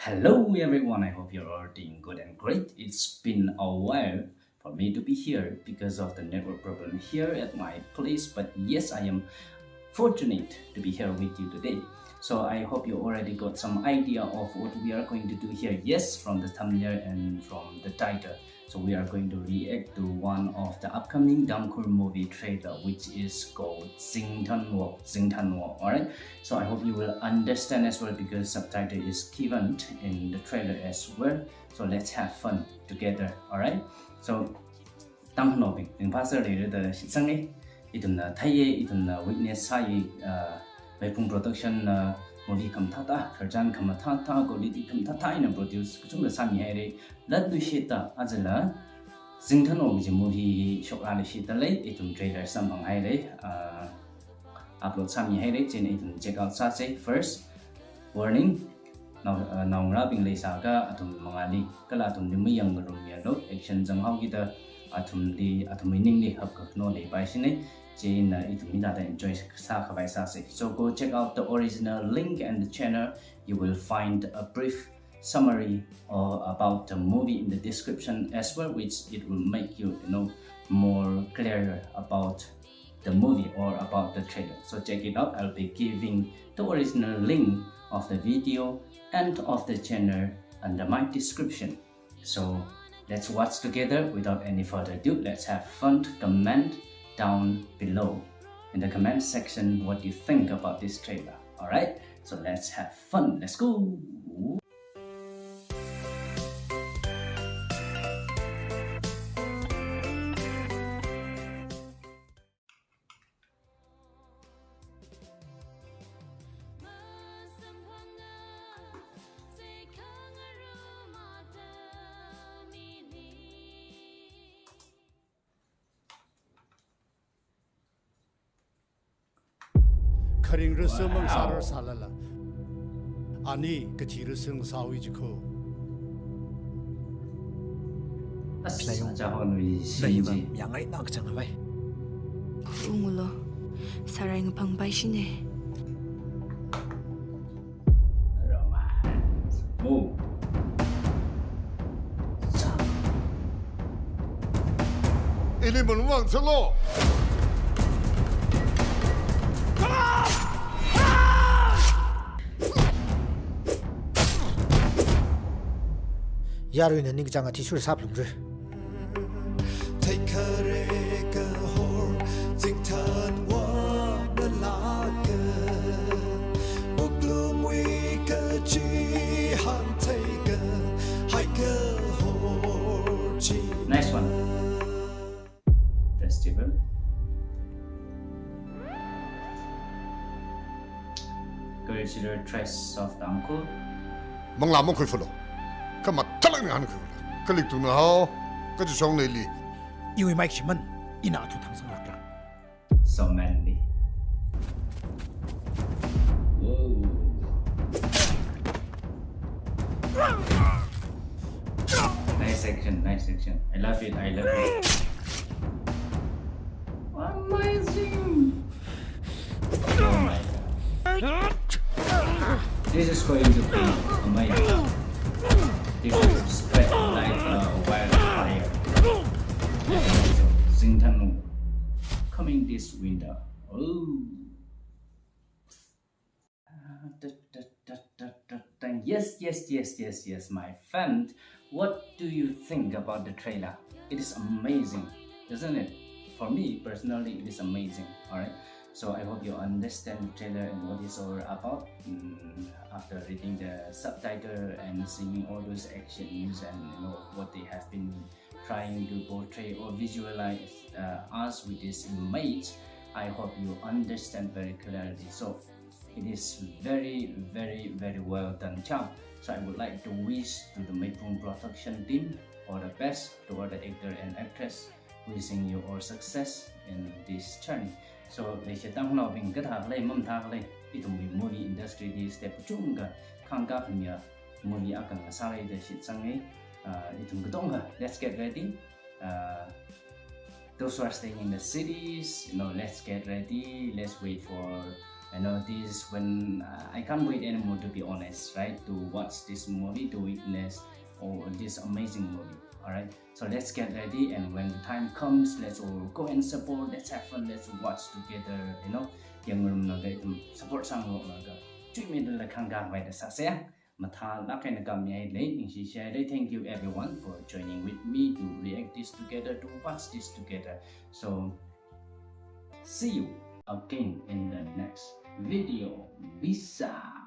Hello everyone, I hope you're all doing good and great. It's been a while for me to be here because of the network problem here at my place, but yes, I am fortunate to be here with you today. So I hope you already got some idea of what we are going to do here. Yes, from the thumbnail and from the title. So we are going to react to one of the upcoming Tangkhul movie trailer, which is called Zingthanwo. Alright, so I hope you will understand as well because subtitle is given in the trailer as well. So let's have fun together. Alright, so Tangkhul in passer the semkahai ithum na thaye ithum na witness hai Meiphung Production movie khamatha kharjan khamatha quality khamatha ina produce kuchung sami hai laddu shita azala Zingthanwo movie shokla le shita le ithum trailer sampang hai le upload sami hai le chen ithum check out sa say first warning now rapping le sa ka athum mangali kala athum ni yangarumseida action janghau gi da athum ning li hab ka no le bai sine chen ithum da enjoy sa khavai sa say. So go check out the original link and the channel. You will find a brief summary about the movie in the description as well, which it will make you more clear about the movie or about the trailer. So check it out. I'll be giving the original link of the video and of the channel under my description. So let's watch together. Without any further ado, let's have fun. Comment down below in the comment section what you think about this trailer. Alright, so let's have fun. Let's go. Karing resumang sarar salala. Ani ketirisung sawiji ko. Aslayong Meiphung yangai nak khabai. Ungulo, sarai ngapang bai sine. Romance. Move. Ini meluang selo. 야르는 닝장아 티슈를 사plumre. Take a hor Zingthanwo nathum buklum we ka chi han take hike hor chi. Nice one. Festival. Cultural trace of Tangkhul. Manglamong kulfulo. Khamathalang han ku. Kalik tu na ho. Ka chu song nei li. 이위 마이크만 이나투 당선락라. So manly. Whoa. Nice action, nice action. I love it, I love it. Amazing. Oh my god. This is going to be amazing. This will spread like wildfire. Zingthanwo coming this winter. Oh. Yes, my friend. What do you think about the trailer? It is amazing, isn't it? For me personally, it is amazing. Alright. So I hope you understand the trailer and what it's all about after reading the subtitle and seeing all those actions and what they have been trying to portray or visualize us with this image. I hope you understand very clearly. So it is very well done job. So I would like to wish to the Meiphung Production team all the best, to all the actor and actress, wishing you all success in this journey. So they should download in good have lay mum tag lay it will be movie industry this step chunga kanga himya movie akang asari the shit sangai itum gudonga. Let's get ready. Those who are staying in the cities, let's get ready. Let's wait for I know this when I can't wait anymore, to be honest, right? To watch this movie, to witness this amazing movie. Alright, so let's get ready, and when the time comes, let's all go and support, let's have fun, let's watch together, you know. Yangarumseida ithum support sang naga. Chui me la khanga vai da sa se. Mathalak and kahai late. Thank you everyone for joining with me to react this together, to watch this together. So see you again in the next video. Bisa.